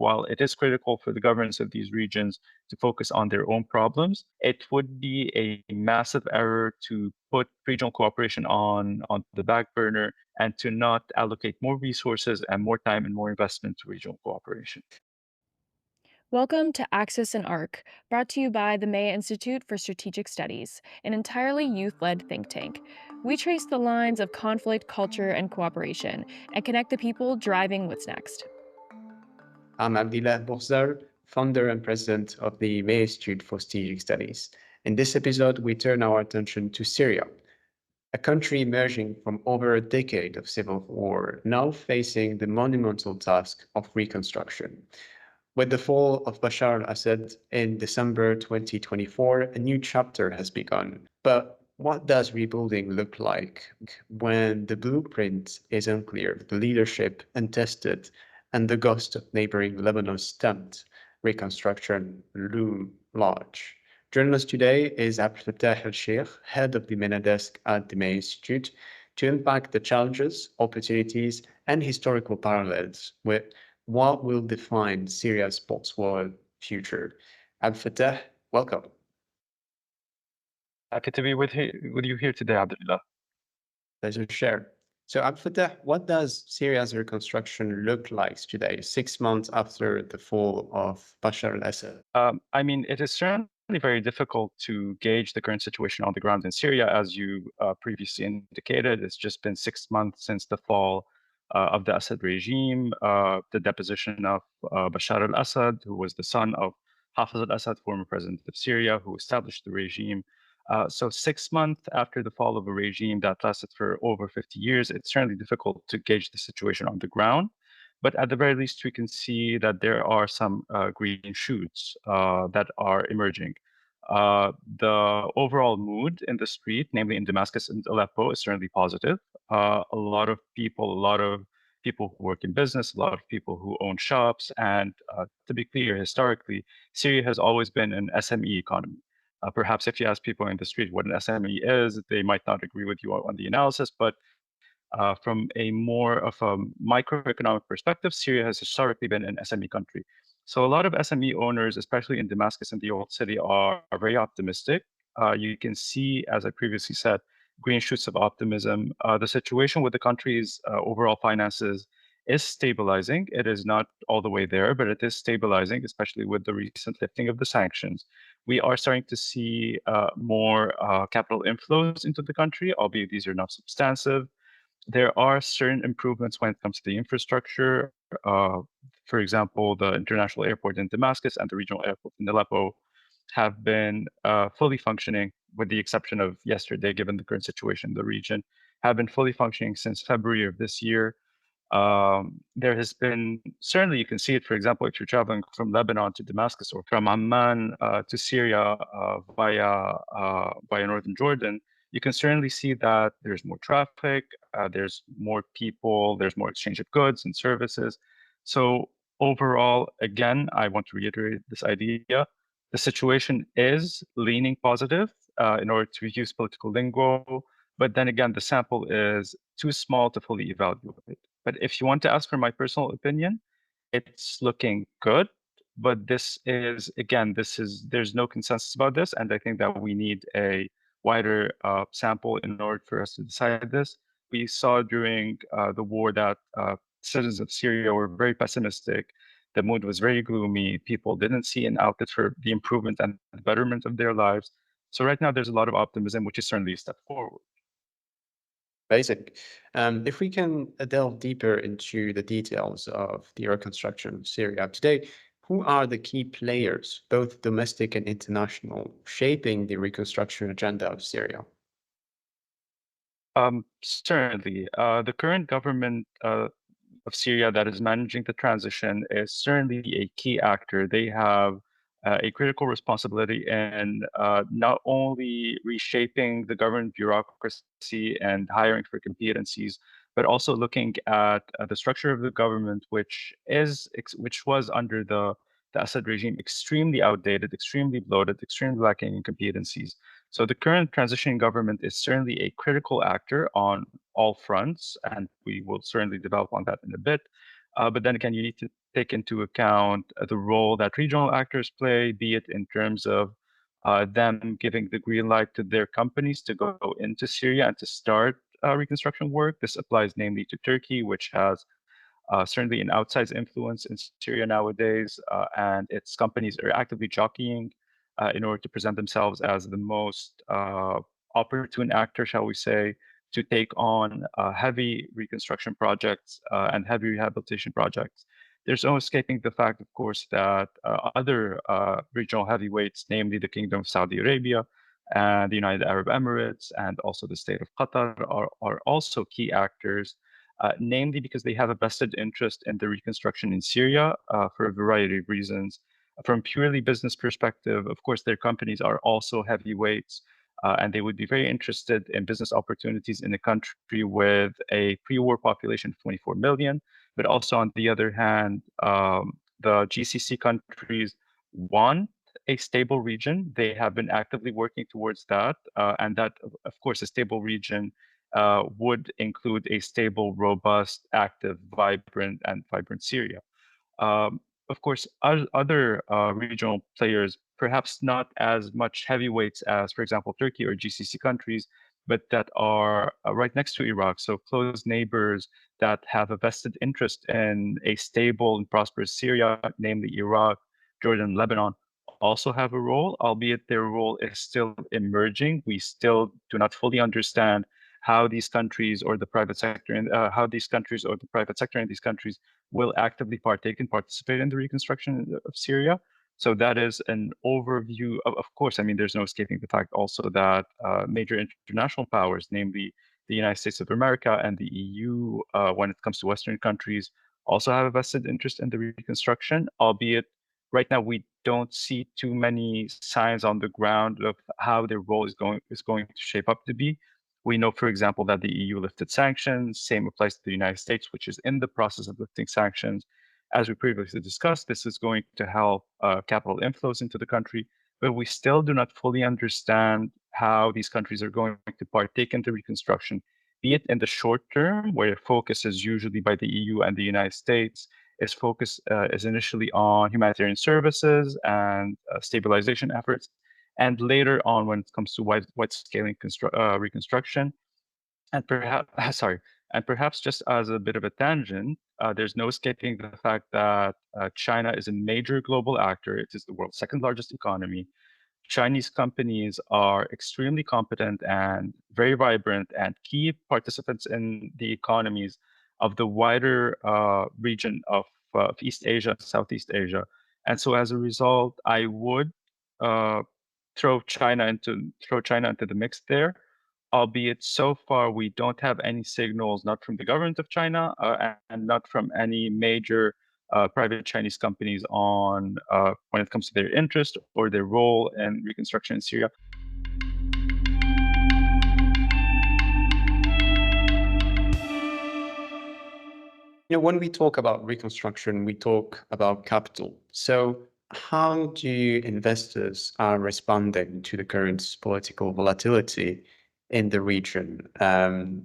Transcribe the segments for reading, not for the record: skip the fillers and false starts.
while it is critical for the governments of these regions to focus on their own problems, it would be a massive error to put regional cooperation on the back burner and to not allocate more resources and more time and more investment to regional cooperation. Welcome to Axis and ARC, brought to you by the MEA Institute for Strategic Studies, an entirely youth led think tank. We trace the lines of conflict, culture, and cooperation and connect the people driving what's next. I'm Abdel-illah Boukhezer, founder and president of the MEA Institute for Strategic Studies. In this episode, we turn our attention to Syria, a country emerging from over a decade of civil war, now facing the monumental task of reconstruction. With the fall of Bashar al-Assad in December 2024, a new chapter has begun. But what does rebuilding look like when the blueprint is unclear, the leadership untested, and the ghost of neighboring Lebanon's tempt reconstruction loom large? Joining us today is Abdul Fattah El Cheikh, head of the MENA desk at the MEA Institute, to unpack the challenges, opportunities, and historical parallels with what will define Syria's post-war future. Abdul Fattah, welcome. Happy to be with you here today, Abdullah. Pleasure to share. So, Abdul Fattah, what does Syria's reconstruction look like today, 6 months after the fall of Bashar al-Assad? It is certainly very difficult to gauge the current situation on the ground in Syria, as you previously indicated. It's just been 6 months since the fall of the Assad regime, the deposition of Bashar al-Assad, who was the son of Hafez al-Assad, former president of Syria, who established the regime. So 6 months after the fall of a regime that lasted for over 50 years, it's certainly difficult to gauge the situation on the ground. But at the very least, we can see that there are some green shoots that are emerging. The overall mood in the street, namely in Damascus and Aleppo, is certainly positive. A lot of people who work in business, a lot of people who own shops, and to be clear, historically, Syria has always been an SME economy. Perhaps if you ask people in the street what an SME is, they might not agree with you on the analysis, but from a more of a microeconomic perspective, Syria has historically been an SME country. So a lot of SME owners, especially in Damascus and the old city, are very optimistic. You can see, as I previously said, green shoots of optimism. The situation with the country's overall finances is stabilizing. It is not all the way there, but it is stabilizing, especially with the recent lifting of the sanctions. We are starting to see more capital inflows into the country, albeit these are not substantive. There are certain improvements when it comes to the infrastructure. Uh, for example, the international airport in Damascus and the regional airport in Aleppo have been fully functioning, with the exception of yesterday, given the current situation in the region, have been fully functioning since February of this year. There has been, certainly you can see it, for example, if you're traveling from Lebanon to Damascus or from Amman to Syria via northern Jordan, you can certainly see that there's more traffic, there's more people, there's more exchange of goods and services. So overall, again, I want to reiterate this idea. The situation is leaning positive in order to use political lingo, but then again, the sample is too small to fully evaluate. But if you want to ask for my personal opinion, it's looking good. But there's no consensus about this. And I think that we need a wider sample in order for us to decide this. We saw during the war that citizens of Syria were very pessimistic. The mood was very gloomy. People didn't see an outlet for the improvement and the betterment of their lives. So right now, there's a lot of optimism, which is certainly a step forward. Basic. If we can delve deeper into the details of the reconstruction of Syria today, who are the key players, both domestic and international, shaping the reconstruction agenda of Syria? Certainly, the current government of Syria that is managing the transition is certainly a key actor. They have a critical responsibility in not only reshaping the government bureaucracy and hiring for competencies, but also looking at the structure of the government, which was under the Assad regime extremely outdated, extremely bloated, extremely lacking in competencies. So the current transition government is certainly a critical actor on all fronts, and we will certainly develop on that in a bit. But then again, you need to take into account the role that regional actors play, be it in terms of them giving the green light to their companies to go into Syria and to start reconstruction work. This applies namely to Turkey, which has certainly an outsized influence in Syria nowadays, and its companies are actively jockeying in order to present themselves as the most opportune actor, shall we say, to take on heavy reconstruction projects and heavy rehabilitation projects. There's no escaping the fact, of course, that other regional heavyweights, namely the Kingdom of Saudi Arabia and the United Arab Emirates, and also the state of Qatar, are also key actors, namely because they have a vested interest in the reconstruction in Syria for a variety of reasons. From purely business perspective, of course, their companies are also heavyweights, and they would be very interested in business opportunities in a country with a pre-war population of 24 million. But also, on the other hand, the GCC countries want a stable region. They have been actively working towards that, and that, of course, a stable region would include a stable, robust, active, vibrant Syria. Of course, other regional players, perhaps not as much heavyweights as, for example, Turkey or GCC countries, but that are right next to Iraq, so close neighbors that have a vested interest in a stable and prosperous Syria, namely Iraq, Jordan, Lebanon, also have a role, albeit their role is still emerging. We still do not fully understand how these countries or the private sector and how these countries or the private sector in these countries will actively partake and participate in the reconstruction of Syria. So that is an overview of course, I mean, there's no escaping the fact also that major international powers, namely the United States of America and the EU, when it comes to Western countries, also have a vested interest in the reconstruction, albeit right now we don't see too many signs on the ground of how their role is going to shape up to be. We know, for example, that the EU lifted sanctions. Same applies to the United States, which is in the process of lifting sanctions. As we previously discussed, this is going to help capital inflows into the country, but we still do not fully understand how these countries are going to partake in the reconstruction, be it in the short term, where focus is usually by the EU and the United States, is initially on humanitarian services and stabilization efforts, and later on when it comes to wide-scaling reconstruction, and perhaps sorry, and perhaps just as a bit of a tangent, there's no escaping the fact that China is a major global actor. It is the world's second largest economy. Chinese companies are extremely competent and very vibrant and key participants in the economies of the wider region of East Asia, Southeast Asia. And so as a result, I would uh, throw China into the mix there, albeit so far we don't have any signals, not from the government of China and not from any major private Chinese companies on when it comes to their interest or their role in reconstruction in Syria. When we talk about reconstruction, we talk about capital. So how do investors are responding to the current political volatility in the region?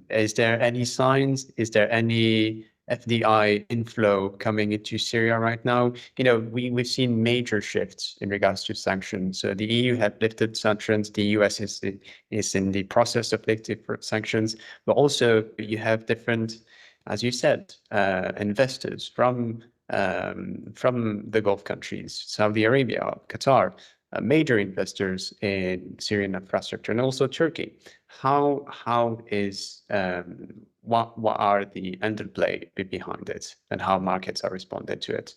Is there any signs? Is there any FDI inflow coming into Syria right now? We've seen major shifts in regards to sanctions. So the EU had lifted sanctions. The US is in the process of lifting sanctions, but also you have different, as you said, investors from the Gulf countries, Saudi Arabia, Qatar, major investors in Syrian infrastructure, and also Turkey. How is what are the underplay behind it, and how markets are responding to it?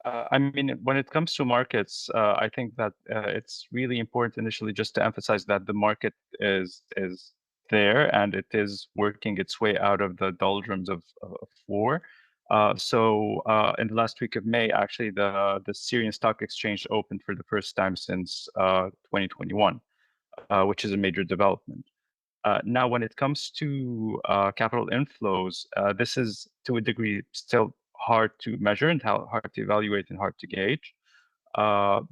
I mean, when it comes to markets, I think that it's really important initially just to emphasize that the market is there and it is working its way out of the doldrums of war. So in the last week of May, actually, the Syrian Stock Exchange opened for the first time since 2021, which is a major development. Now, when it comes to capital inflows, this is to a degree still hard to measure and hard to evaluate and hard to gauge.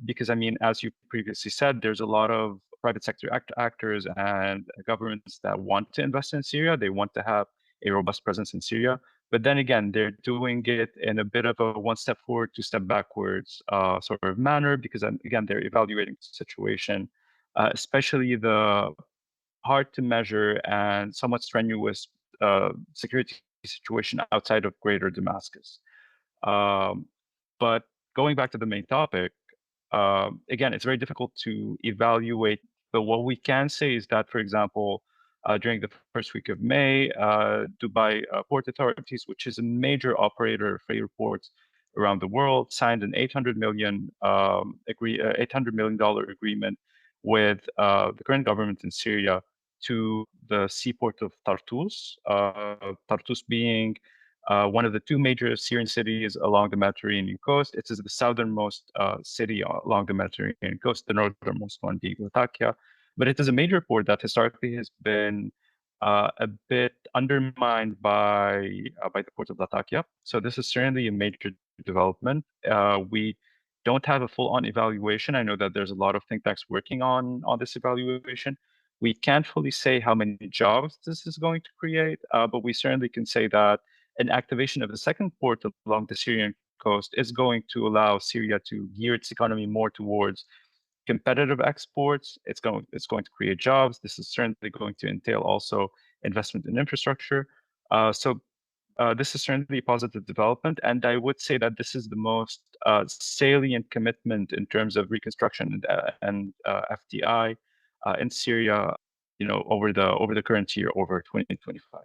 Because, I mean, as you previously said, there's a lot of private sector actors and governments that want to invest in Syria. They want to have a robust presence in Syria. But then again, they're doing it in a bit of a one step forward, two step backwards sort of manner, because again, they're evaluating the situation, especially the hard to measure and somewhat strenuous security situation outside of Greater Damascus. Um, but going back to the main topic, again, it's very difficult to evaluate. But what we can say is that, for example, during the first week of May, Dubai Port Authorities, which is a major operator of freight ports around the world, signed an $800 million agreement with the current government in Syria to the seaport of Tartus. Tartus being one of the two major Syrian cities along the Mediterranean coast. It is the southernmost city along the Mediterranean coast, the northernmost one being Latakia. But it is a major port that historically has been a bit undermined by the port of Latakia. So this is certainly a major development. We don't have a full-on evaluation. I know that there's a lot of think tanks working on this evaluation. We can't fully say how many jobs this is going to create, but we certainly can say that an activation of the second port along the Syrian coast is going to allow Syria to gear its economy more towards competitive exports. It's going to create jobs. This is certainly going to entail also investment in infrastructure. So this is certainly a positive development, and I would say that this is the most salient commitment in terms of reconstruction and FDI in Syria, over the current year, over 2025.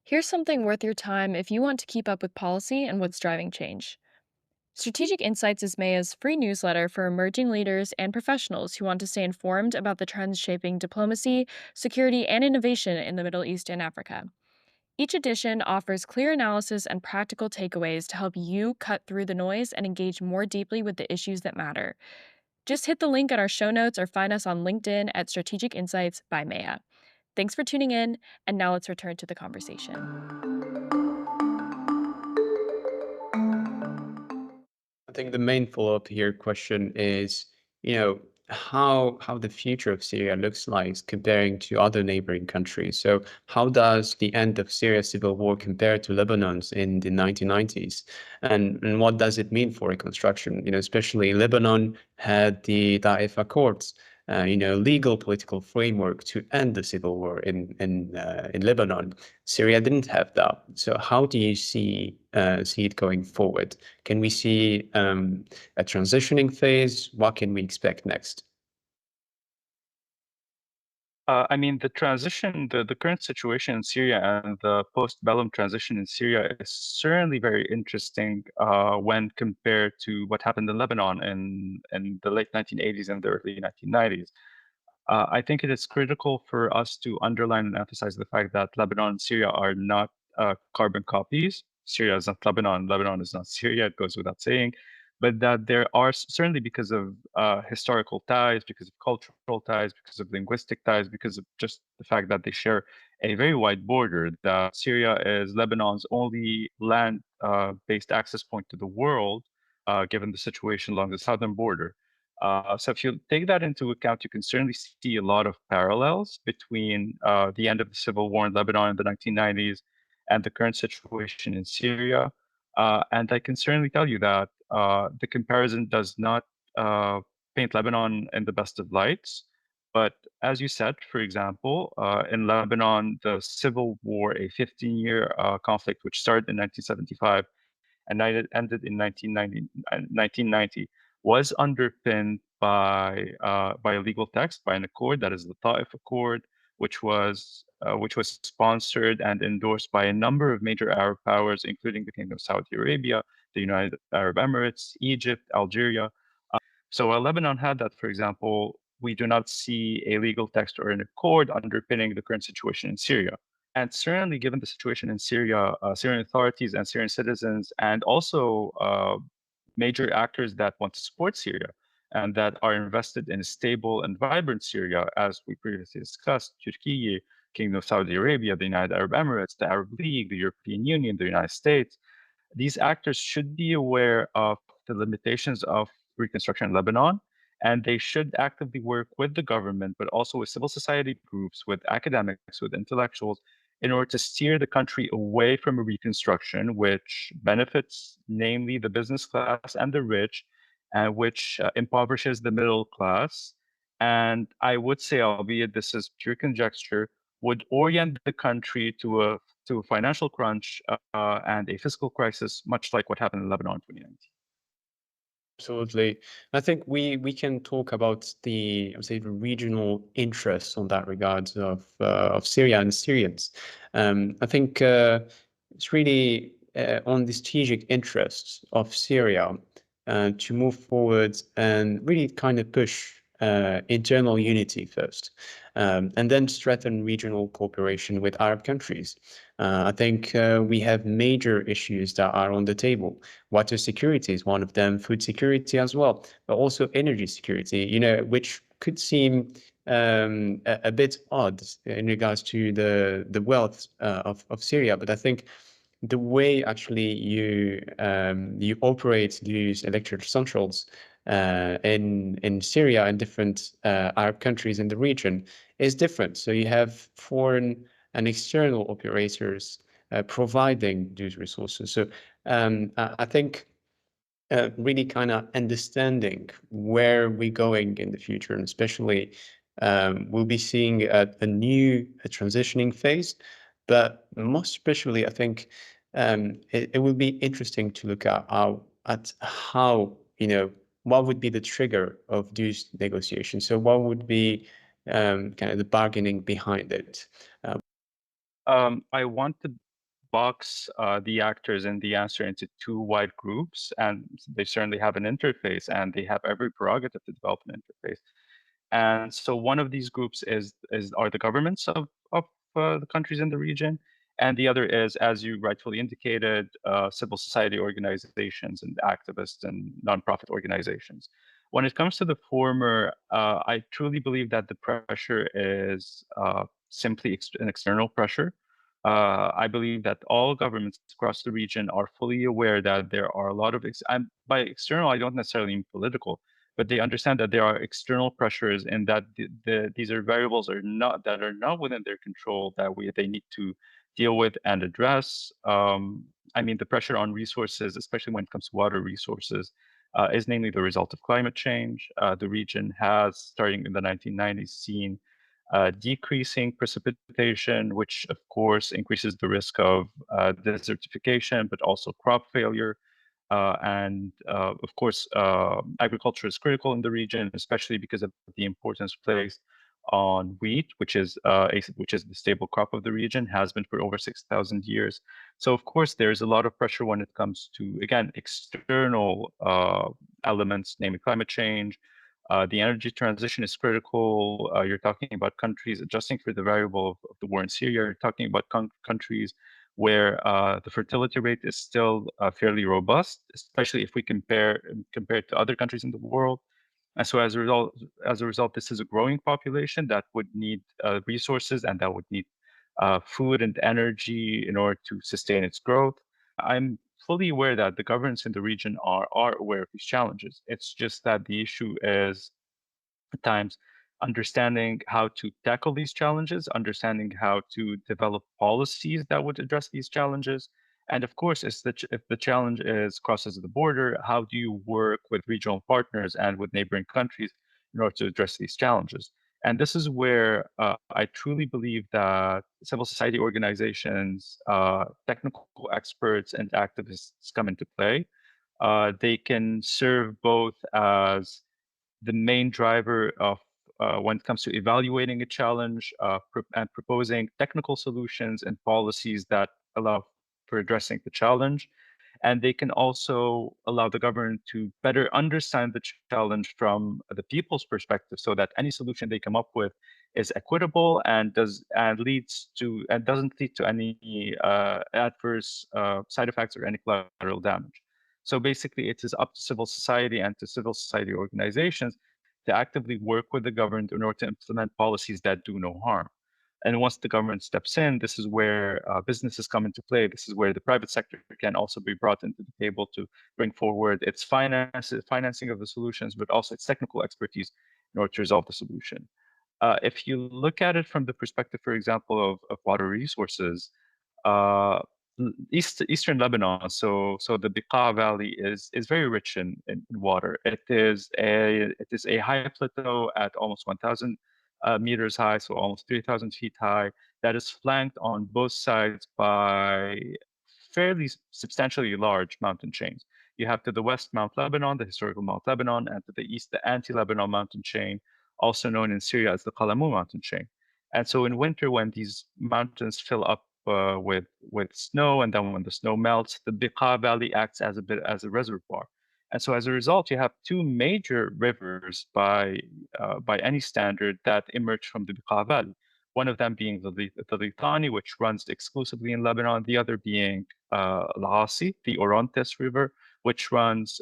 Here's something worth your time if you want to keep up with policy and what's driving change. Strategic Insights is MEA's free newsletter for emerging leaders and professionals who want to stay informed about the trends shaping diplomacy, security, and innovation in the Middle East and Africa. Each edition offers clear analysis and practical takeaways to help you cut through the noise and engage more deeply with the issues that matter. Just hit the link in our show notes or find us on LinkedIn at Strategic Insights by MEA. Thanks for tuning in, and now let's return to the conversation. I think the main follow-up here question is, how the future of Syria looks like comparing to other neighboring countries. So how does the end of Syria's civil war compare to Lebanon's in the 1990s? And what does it mean for reconstruction? Especially Lebanon had the Taif Accords, legal political framework to end the civil war in Lebanon. Syria didn't have that. So how do you see it going forward? Can we see a transitioning phase? What can we expect next? I mean, the current situation in Syria and the post-bellum transition in Syria is certainly very interesting when compared to what happened in Lebanon in the late 1980s and the early 1990s. I think it is critical for us to underline and emphasize the fact that Lebanon and Syria are not carbon copies. Syria is not Lebanon. Lebanon is not Syria. It goes without saying. But that there are certainly, because of historical ties, because of cultural ties, because of linguistic ties, because of just the fact that they share a very wide border, that Syria is Lebanon's only land-based access point to the world, given the situation along the southern border. So if you take that into account, you can certainly see a lot of parallels between the end of the civil war in Lebanon in the 1990s and the current situation in Syria. And I can certainly tell you that the comparison does not paint Lebanon in the best of lights. But as you said, for example, in Lebanon, the civil war, a 15-year conflict which started in 1975 and ended in 1990, was underpinned by a legal text, by an accord, that is the Taif Accord, which was sponsored and endorsed by a number of major Arab powers, including the Kingdom of Saudi Arabia, the United Arab Emirates, Egypt, Algeria. So while Lebanon had that, for example, we do not see a legal text or an accord underpinning the current situation in Syria. And certainly, given the situation in Syria, Syrian authorities and Syrian citizens, and also major actors that want to support Syria and that are invested in a stable and vibrant Syria, as we previously discussed, Turkey, Kingdom of Saudi Arabia, the United Arab Emirates, the Arab League, the European Union, the United States, these actors should be aware of the limitations of reconstruction in Lebanon And they should actively work with the government, but also with civil society groups, with academics, with intellectuals, in order to steer the country away from a reconstruction which benefits, namely, the business class and the rich, and which impoverishes the middle class. And I would say, albeit this is pure conjecture, would orient the country to a financial crunch and a fiscal crisis, much like what happened in Lebanon in 2019. Absolutely. I think we can talk about the, I would say, the regional interests on that regards of Syria and Syrians. I think it's really on the strategic interests of Syria to move forward and really kind of push internal unity first, and then strengthen regional cooperation with Arab countries. I think we have major issues that are on the table. Water security is one of them, food security as well, but also energy security, which could seem a bit odd in regards to the wealth of Syria. But I think the way actually you operate these electric centrals in Syria and different Arab countries in the region is different. So you have foreign and external operators providing these resources. So I think really kind of understanding where we're going in the future, and especially we'll be seeing a new transitioning phase, but most especially, I think it will be interesting to look at how what would be the trigger of these negotiations. So what would be kind of the bargaining behind it? I want to box the actors in the answer into two wide groups, and they certainly have an interface, and they have every prerogative to develop an interface. And so one of these groups are the governments of the countries in the region, and the other is, as you rightfully indicated, civil society organizations and activists and nonprofit organizations. When it comes to the former, I truly believe that the pressure is simply an external pressure. I believe that all governments across the region are fully aware that there are a lot of, by external, I don't necessarily mean political, but they understand that there are external pressures and that these are variables that are not within their control that they need to deal with and address. I mean, the pressure on resources, especially when it comes to water resources, is namely the result of climate change. The region has, starting in the 1990s, seen decreasing precipitation, which of course increases the risk of desertification, but also crop failure. And of course, agriculture is critical in the region, especially because of the importance placed on wheat, which is the staple crop of the region, has been for over 6,000 years. So of course, there's a lot of pressure when it comes to, again, external elements, namely climate change. The energy transition is critical. You're talking about countries adjusting for the variable of the war in Syria. You're talking about countries where the fertility rate is still fairly robust, especially if we compare it to other countries in the world. And so as a result, this is a growing population that would need resources and that would need food and energy in order to sustain its growth. I'm fully aware that the governments in the region are aware of these challenges. It's just that the issue is at times understanding how to tackle these challenges, understanding how to develop policies that would address these challenges. And of course, if the challenge is crosses the border, how do you work with regional partners and with neighboring countries in order to address these challenges? And this is where I truly believe that civil society organizations, technical experts, and activists come into play. They can serve both as the main driver of when it comes to evaluating a challenge and proposing technical solutions and policies that allow for addressing the challenge. And they can also allow the government to better understand the challenge from the people's perspective, so that any solution they come up with is equitable and doesn't lead to any adverse side effects or any collateral damage. So basically, it is up to civil society and to civil society organizations to actively work with the government in order to implement policies that do no harm. And once the government steps in, this is where businesses come into play. This is where the private sector can also be brought into the table to bring forward its financing of the solutions, but also its technical expertise in order to resolve the solution. If you look at it from the perspective, for example, of water resources, uh, eastern Lebanon, so the Bekaa Valley is very rich in water. It is a high plateau at almost 1,000 meters high, so almost 3,000 feet high. That is flanked on both sides by fairly substantially large mountain chains. You have to the west Mount Lebanon, the historical Mount Lebanon, and to the east the anti-Lebanon mountain chain, also known in Syria as the Qalamu mountain chain. And so in winter, when these mountains fill up with snow, and then when the snow melts, the Bekaa Valley acts as a bit as a reservoir. And so as a result, you have two major rivers by any standard that emerge from the Bekaa Valley. One of them being the Litani, which runs exclusively in Lebanon. The other being Al-Asi, the Orontes River, which runs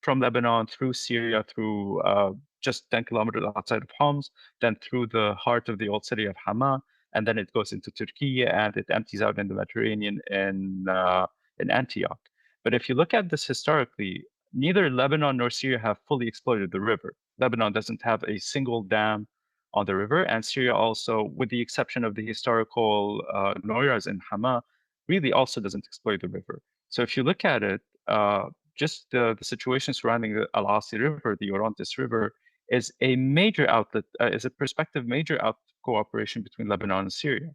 from Lebanon through Syria, through just 10 kilometers outside of Homs, then through the heart of the old city of Hama, and then it goes into Turkey and it empties out in the Mediterranean in Antioch. But if you look at this historically, neither Lebanon nor Syria have fully exploited the river. Lebanon doesn't have a single dam on the river, and Syria also, with the exception of the historical Noiras in Hama, really also doesn't exploit the river. So if you look at it, just the situation surrounding the Al Asi River, the Orontes River, is a major outlet, is a prospective major cooperation between Lebanon and Syria,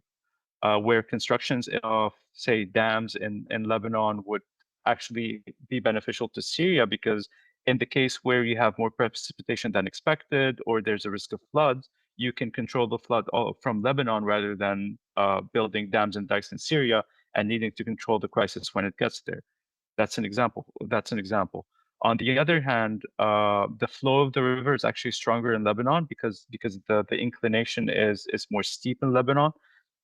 where constructions of, say, dams in Lebanon would actually be beneficial to Syria because in the case where you have more precipitation than expected or there's a risk of floods, you can control the flood from Lebanon rather than building dams and dikes in Syria and needing to control the crisis when it gets there. That's an example. That's an example. On the other hand, the flow of the river is actually stronger in Lebanon because the inclination is more steep in Lebanon,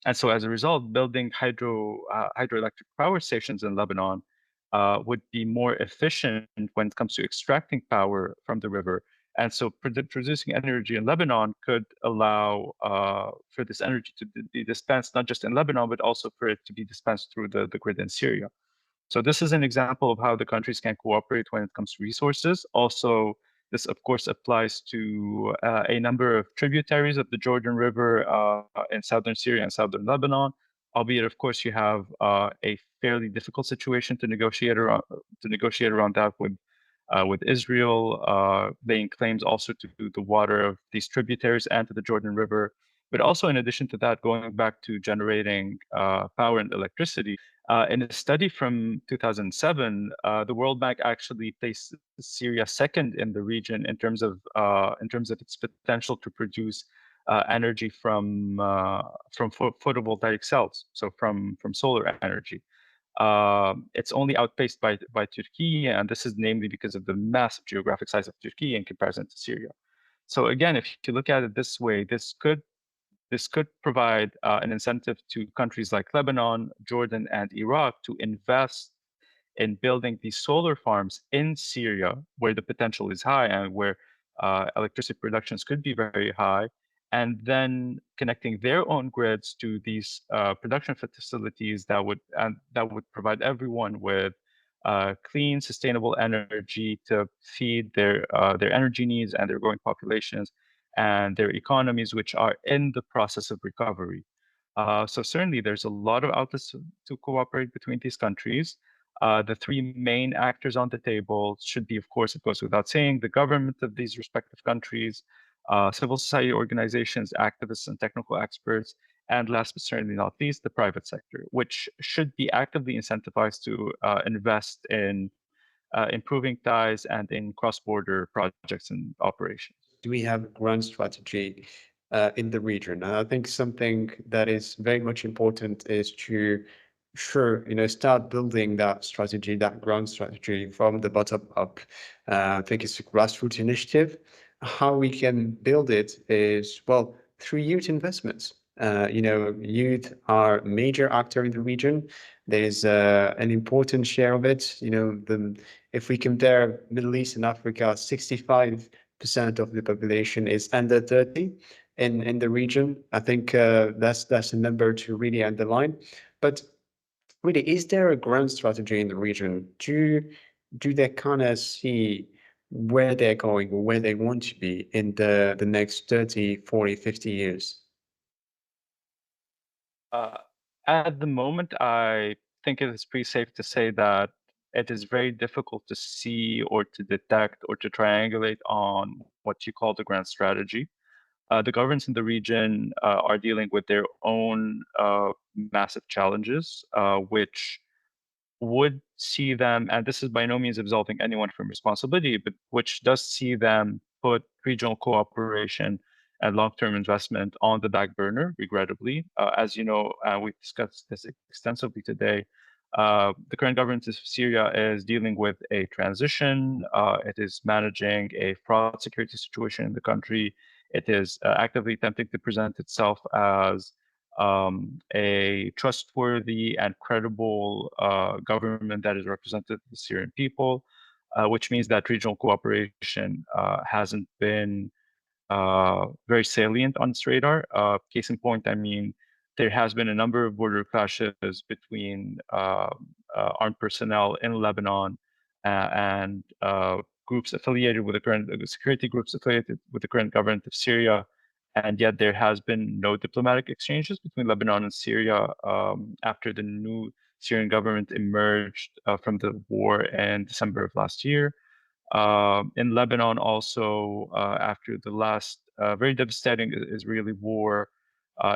and so as a result, building hydroelectric power stations in Lebanon would be more efficient when it comes to extracting power from the river. And so producing energy in Lebanon could allow for this energy to be dispensed not just in Lebanon, but also for it to be dispensed through the grid in Syria. So this is an example of how the countries can cooperate when it comes to resources. Also, this of course applies to a number of tributaries of the Jordan River in southern Syria and southern Lebanon. Albeit, of course, you have a fairly difficult situation to negotiate around that with Israel, laying claims also to the water of these tributaries and to the Jordan River. But also, in addition to that, going back to generating power and electricity, in a study from 2007, the World Bank actually placed Syria second in the region in terms of its potential to produce energy from photovoltaic cells, so from solar energy. It's only outpaced by Turkey, and this is namely because of the massive geographic size of Turkey in comparison to Syria. So again, if you look at it this way, this could provide an incentive to countries like Lebanon, Jordan, and Iraq to invest in building these solar farms in Syria, where the potential is high and where electricity productions could be very high, and then connecting their own grids to these production facilities that would provide everyone with clean, sustainable energy to feed their energy needs and their growing populations and their economies, which are in the process of recovery. So certainly, there's a lot of outlets to cooperate between these countries. The three main actors on the table should be, of course, it goes without saying, the government of these respective countries, civil society organizations, activists, and technical experts, and last but certainly not least, the private sector, which should be actively incentivized to invest in improving ties and in cross-border projects and operations. Do we have a grand strategy in the region? And I think something that is very much important is to start building that strategy, that ground strategy from the bottom up. I think it's a grassroots initiative. How we can build it is, well, through youth investments. Youth are a major actor in the region. There is an important share of it. If we compare Middle East and Africa, 65% of the population is under 30. in the region. I think that's a number to really underline. But really, is there a grand strategy in the region? Do they kind of see where they're going or where they want to be in the next 30, 40, 50 years? Uh, at the moment, I think it is pretty safe to say that it is very difficult to see or to detect or to triangulate on what you call the grand strategy. The governments in the region are dealing with their own massive challenges, which would see them, and this is by no means absolving anyone from responsibility, but which does see them put regional cooperation and long-term investment on the back burner, regrettably. As you know, we've discussed this extensively today. The current government of Syria is dealing with a transition. It is managing a fraud security situation in the country. It is actively attempting to present itself as a trustworthy and credible government that is represented the Syrian people, which means that regional cooperation hasn't been very salient on its radar. Case in point, I mean, there has been a number of border clashes between armed personnel in Lebanon and groups affiliated with the current security groups affiliated with the current government of Syria. And yet there has been no diplomatic exchanges between Lebanon and Syria after the new Syrian government emerged from the war in December of last year. In Lebanon, also, after the last very devastating Israeli war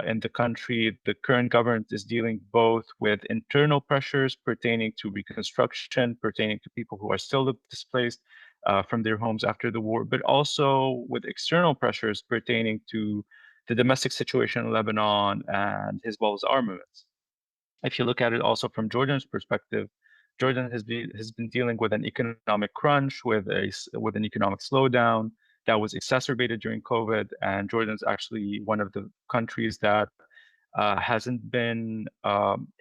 in the country, the current government is dealing both with internal pressures pertaining to reconstruction, pertaining to people who are still displaced from their homes after the war, but also with external pressures pertaining to the domestic situation in Lebanon and Hezbollah's armaments. If you look at it also from Jordan's perspective, Jordan has been dealing with an economic crunch, with an economic slowdown that was exacerbated during COVID, and Jordan's actually one of the countries that hasn't been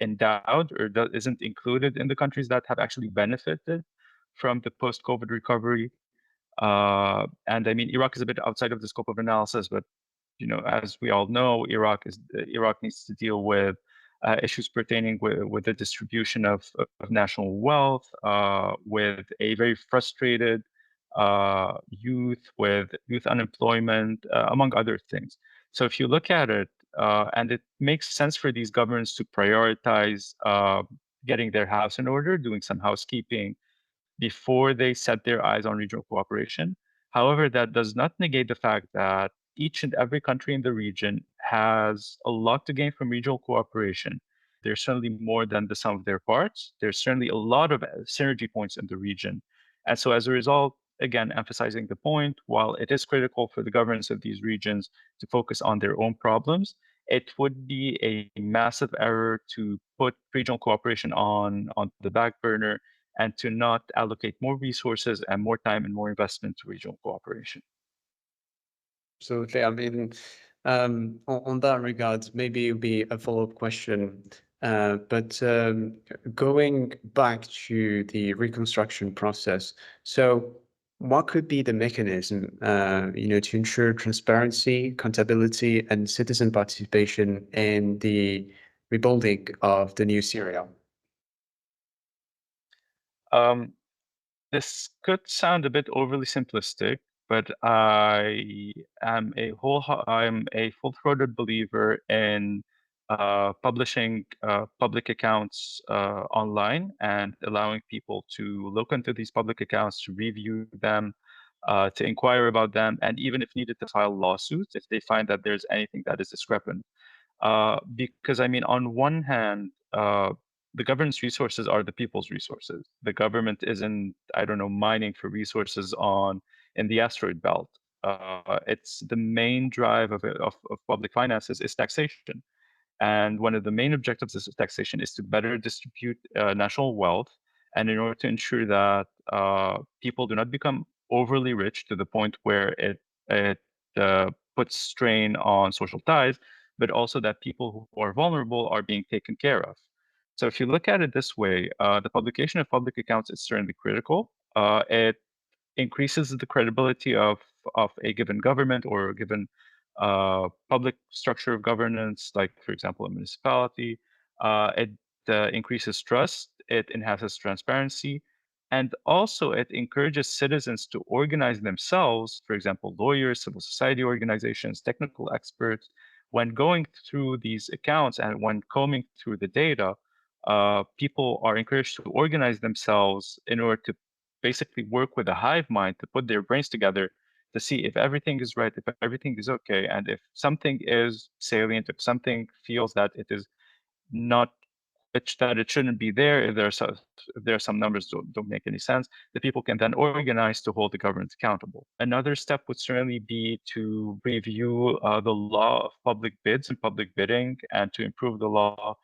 endowed or isn't included in the countries that have actually benefited from the post-COVID recovery. And I mean, Iraq is a bit outside of the scope of analysis, but as we all know, Iraq needs to deal with issues pertaining with the distribution of national wealth, with a very frustrated youth, with youth unemployment, among other things. So if you look at it, and it makes sense for these governments to prioritize getting their house in order, doing some housekeeping, before they set their eyes on regional cooperation. However, that does not negate the fact that each and every country in the region has a lot to gain from regional cooperation. There's certainly more than the sum of their parts. There's certainly a lot of synergy points in the region. And so as a result, again, emphasizing the point, while it is critical for the governments of these regions to focus on their own problems, it would be a massive error to put regional cooperation on the back burner and to not allocate more resources and more time and more investment to regional cooperation. Absolutely. I mean, on that regard, maybe it would be a follow-up question. But going back to the reconstruction process, so what could be the mechanism, to ensure transparency, accountability, and citizen participation in the rebuilding of the new Syria? Um, This could sound a bit overly simplistic, but I'm a full-throated believer in publishing public accounts online and allowing people to look into these public accounts, to review them, to inquire about them, and even if needed, to file lawsuits if they find that there's anything that is discrepant. Because I mean, on one hand, the government's resources are the people's resources. The government isn't, I don't know, mining for resources in the asteroid belt. It's the main drive of public finances is taxation. And one of the main objectives of taxation is to better distribute national wealth, and in order to ensure that people do not become overly rich to the point where it puts strain on social ties, but also that people who are vulnerable are being taken care of. So if you look at it this way, the publication of public accounts is certainly critical. It increases the credibility of a given government or a given public structure of governance, like, for example, a municipality. It increases trust, it enhances transparency, and also it encourages citizens to organize themselves, for example, lawyers, civil society organizations, technical experts. When going through these accounts and when combing through the data, people are encouraged to organize themselves in order to basically work with a hive mind, to put their brains together to see if everything is right, if everything is okay, and if something is salient, if something feels that it is not that it shouldn't be there, if there are some numbers don't make any sense, the people can then organize to hold the government accountable. Another step would certainly be to review the law of public bids and public bidding, and to improve the law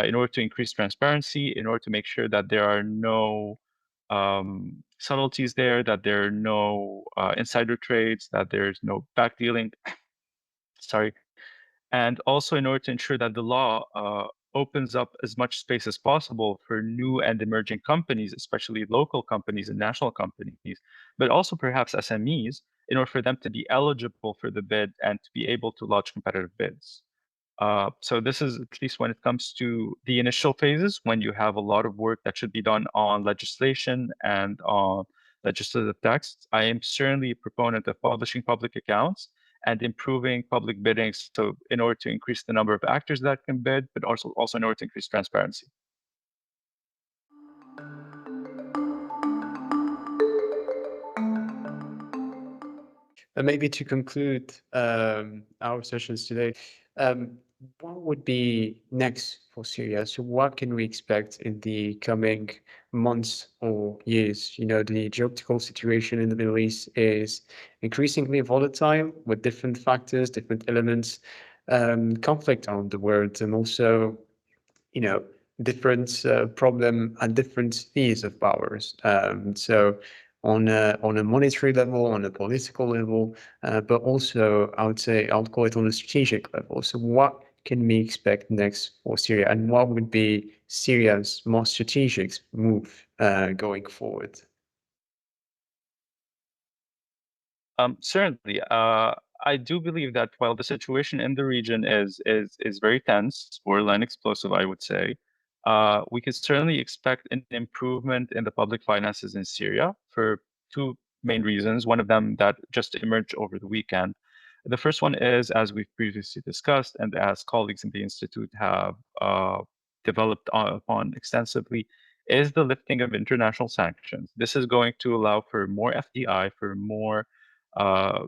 in order to increase transparency, in order to make sure that there are no subtleties there, that there are no insider trades, that there's no back dealing. Sorry. And also in order to ensure that the law opens up as much space as possible for new and emerging companies, especially local companies and national companies, but also perhaps SMEs, in order for them to be eligible for the bid and to be able to launch competitive bids. So this is at least when it comes to the initial phases, when you have a lot of work that should be done on legislation and on legislative texts. I am certainly a proponent of publishing public accounts and improving public bidding. So in order to increase the number of actors that can bid, but also in order to increase transparency. And maybe to conclude our sessions today, um, what would be next for Syria? So what can we expect in the coming months or years? You know, the geopolitical situation in the Middle East is increasingly volatile with different factors, different elements, conflict around the world, and also, you know, different problem and different spheres of powers. So on a monetary level, on a political level, but also I would say I would call it on a strategic level. So what can we expect next for Syria, and what would be Syria's most strategic move going forward? Certainly. I do believe that while the situation in the region is very tense, borderline explosive, I would say, we could certainly expect an improvement in the public finances in Syria for two main reasons. One of them that just emerged over the weekend. The first one is, as we've previously discussed, and as colleagues in the institute have developed upon extensively, is the lifting of international sanctions. This is going to allow for more FDI, for more uh,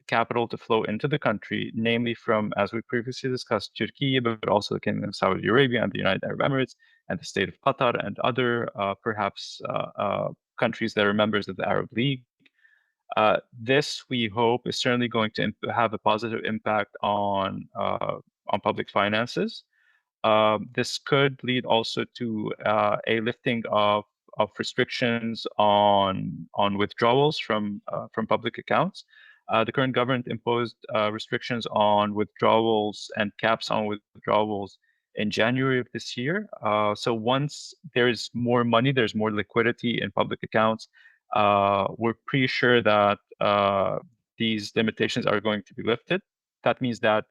capital to flow into the country, namely from, as we previously discussed, Turkey, but also the Kingdom of Saudi Arabia and the United Arab Emirates and the state of Qatar and other perhaps countries that are members of the Arab League. This, we hope, is certainly going to have a positive impact on public finances. This could lead also to a lifting of restrictions on withdrawals from public accounts. The current government imposed restrictions on withdrawals and caps on withdrawals in January of this year. So once there's more money, there's more liquidity in public accounts, we're pretty sure that these limitations are going to be lifted. That means that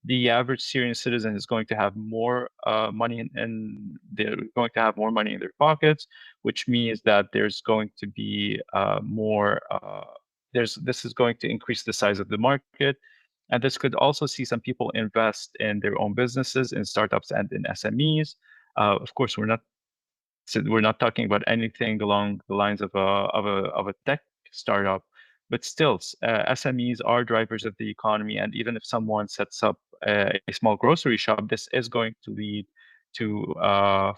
the average Syrian citizen is going to have more money and they're going to have more money in their pockets, which means that there's going to be more. This is going to increase the size of the market, and this could also see some people invest in their own businesses, in startups, and in SMEs. Of course, we're not talking about anything along the lines of a tech startup, but still, SMEs are drivers of the economy. And even if someone sets up a small grocery shop, this is going to lead to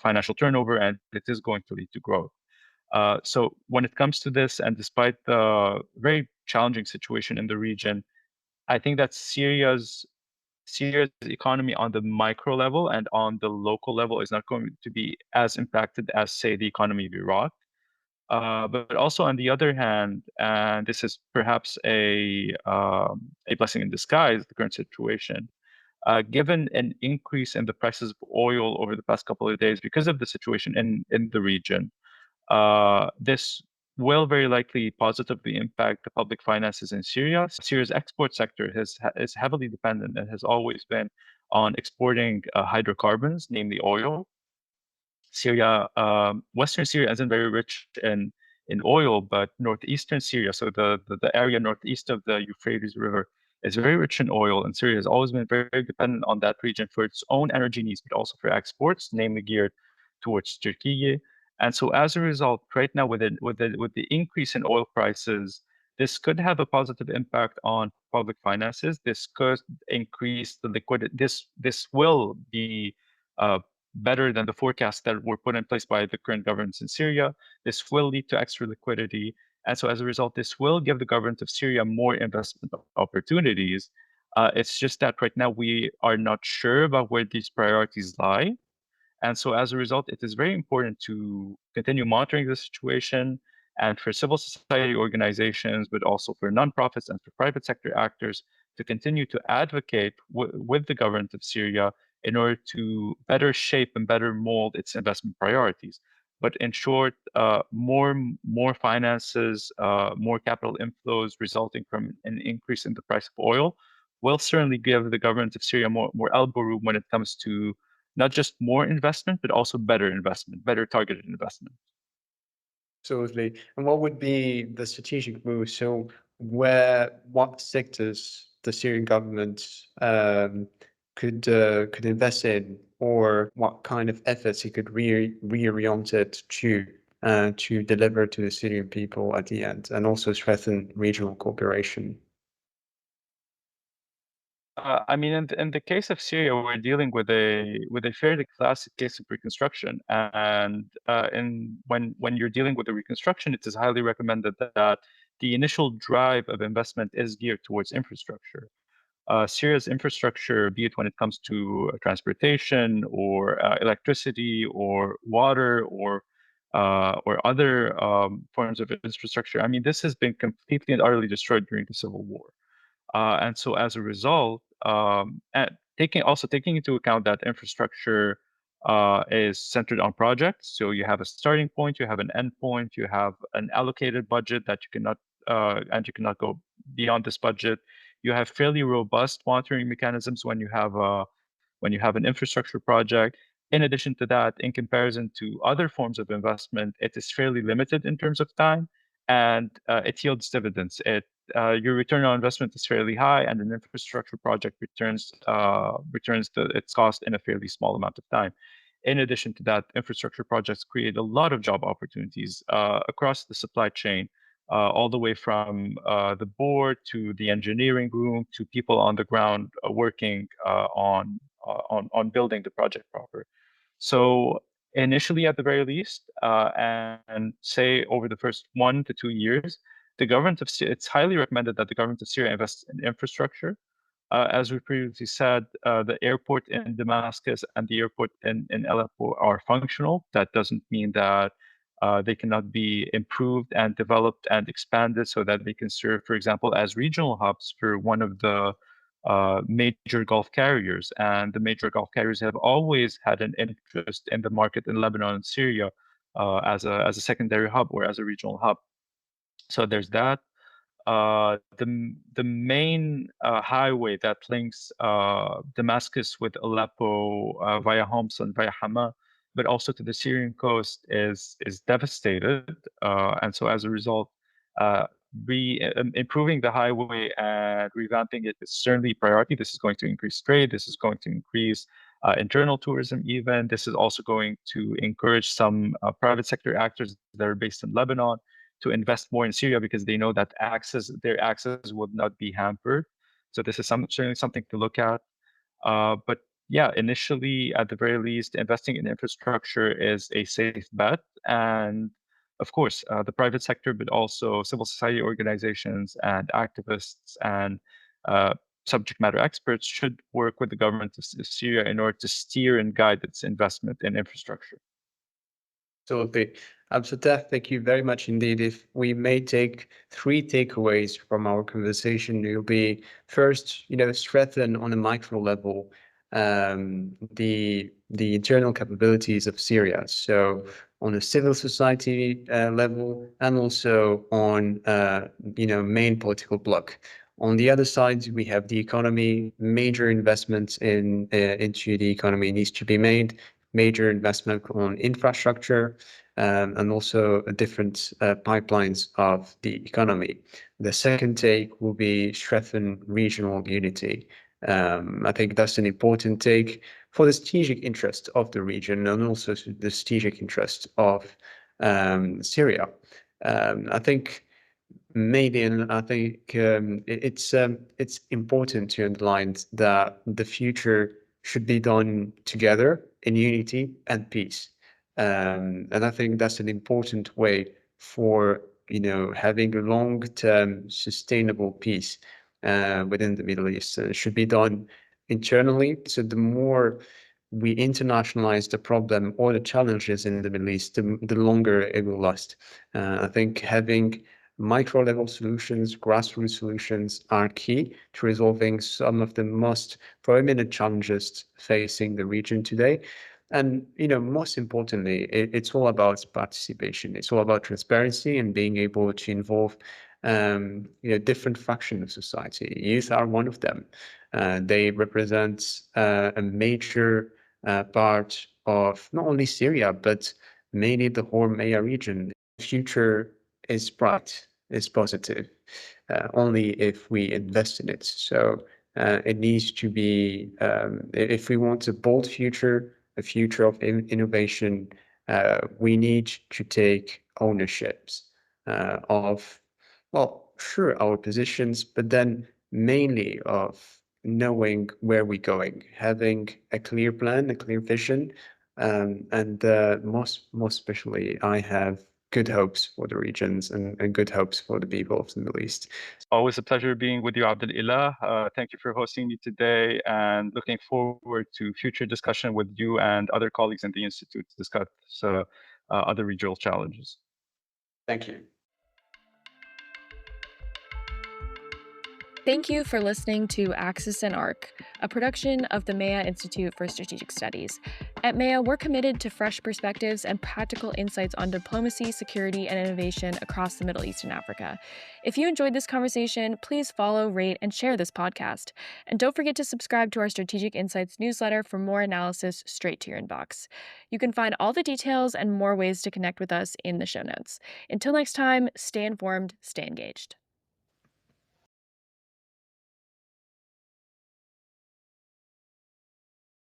financial turnover, and it is going to lead to growth. So when it comes to this, and despite the very challenging situation in the region, I think that Syria's economy on the micro level and on the local level is not going to be as impacted as, say, the economy of Iraq. But also on the other hand, and this is perhaps a blessing in disguise, the current situation, given an increase in the prices of oil over the past couple of days because of the situation in the region, this will very likely positively impact the public finances in Syria. Syria's export sector is heavily dependent and has always been on exporting hydrocarbons, namely oil. Syria, Western Syria isn't very rich in oil, but northeastern Syria, so the area northeast of the Euphrates River, is very rich in oil, and Syria has always been very dependent on that region for its own energy needs, but also for exports, namely geared towards Turkey. And so, as a result, right now, with the increase in oil prices, this could have a positive impact on public finances. This could increase the liquidity. This will be uh, better than the forecasts that were put in place by the current governments in Syria. This will lead to extra liquidity. And so as a result, this will give the government of Syria more investment opportunities. It's just that right now we are not sure about where these priorities lie. And so as a result, it is very important to continue monitoring the situation and for civil society organizations, but also for nonprofits and for private sector actors to continue to advocate with the government of Syria in order to better shape and better mold its investment priorities. But in short, more finances, more capital inflows resulting from an increase in the price of oil will certainly give the government of Syria more elbow room when it comes to not just more investment, but also better investment, better targeted investment. Absolutely. And what would be the strategic move? So, what sectors the Syrian government could invest in, or what kind of efforts it could reorient it to deliver to the Syrian people at the end, and also strengthen regional cooperation? I mean, in the case of Syria, we're dealing with a fairly classic case of reconstruction, and when you're dealing with a reconstruction, it is highly recommended that the initial drive of investment is geared towards infrastructure. Syria's infrastructure, be it when it comes to transportation or electricity or water or other forms of infrastructure, I mean, this has been completely and utterly destroyed during the civil war. And so as a result, and taking into account that infrastructure is centered on projects. So you have a starting point, you have an end point, you have an allocated budget that you cannot go beyond this budget. You have fairly robust monitoring mechanisms when you have an infrastructure project. In addition to that, in comparison to other forms of investment, it is fairly limited in terms of time, and it yields dividends. Your return on investment is fairly high, and an infrastructure project returns its cost in a fairly small amount of time. In addition to that, infrastructure projects create a lot of job opportunities across the supply chain, all the way from the board to the engineering room to people on the ground working on building the project proper. So initially, at the very least, and say over the first 1 to 2 years, it's highly recommended that the government of Syria invests in infrastructure. As we previously said, the airport in Damascus and the airport in Aleppo are functional. That doesn't mean that they cannot be improved and developed and expanded so that they can serve, for example, as regional hubs for one of the major Gulf carriers. And the major Gulf carriers have always had an interest in the market in Lebanon and Syria as a secondary hub or as a regional hub. So there's that. The main highway that links Damascus with Aleppo via Homs and via Hama, but also to the Syrian coast, is devastated, and so as a result, uh, improving the highway and revamping it is certainly a priority. This is going to increase trade. This is going to increase internal tourism. Even this is also going to encourage some private sector actors that are based in Lebanon to invest more in Syria because they know that their access would not be hampered. So this is certainly something to look at. But yeah, initially, at the very least, investing in infrastructure is a safe bet. And of course, the private sector, but also civil society organizations and activists and uh, subject matter experts should work with the government of Syria in order to steer and guide its investment in infrastructure. Absolutely. Abdel, thank you very much indeed. If we may take three takeaways from our conversation, it'll be first, strengthen on a micro level the internal capabilities of Syria. So on a civil society level, and also on main political bloc. On the other side, we have the economy. Major investments into the economy needs to be made. Major investment on infrastructure, and also different pipelines of the economy. The second take will be strengthen regional unity. I think that's an important take for the strategic interest of the region and also the strategic interest of Syria. I think maybe, and I think it's important to underline that the future should be done together in unity and peace. And I think that's an important way for having a long-term sustainable peace within the Middle East. It should be done internally. So the more we internationalize the problem or the challenges in the Middle East, the longer it will last. I think having micro level solutions, grassroots solutions are key to resolving some of the most prominent challenges facing the region today. And most importantly, it's all about participation. It's all about transparency and being able to involve different factions of society. Youth are one of them. They represent a major part of not only Syria, but mainly the whole MEA region. The future is bright, is positive, only if we invest in it. So it needs to be, if we want a bold future, a future of innovation, we need to take ownerships of, well, sure, our positions, but then mainly of knowing where we're going, having a clear plan, a clear vision, and most especially, I have good hopes for the regions and good hopes for the people of the Middle East. It's always a pleasure being with you, Abdel-illah. Thank you for hosting me today, and looking forward to future discussion with you and other colleagues in the Institute to discuss other regional challenges. Thank you. Thank you for listening to Axis and Arc, a production of the MEA Institute for Strategic Studies. At MEA, we're committed to fresh perspectives and practical insights on diplomacy, security, and innovation across the Middle East and Africa. If you enjoyed this conversation, please follow, rate, and share this podcast. And don't forget to subscribe to our Strategic Insights newsletter for more analysis straight to your inbox. You can find all the details and more ways to connect with us in the show notes. Until next time, stay informed, stay engaged.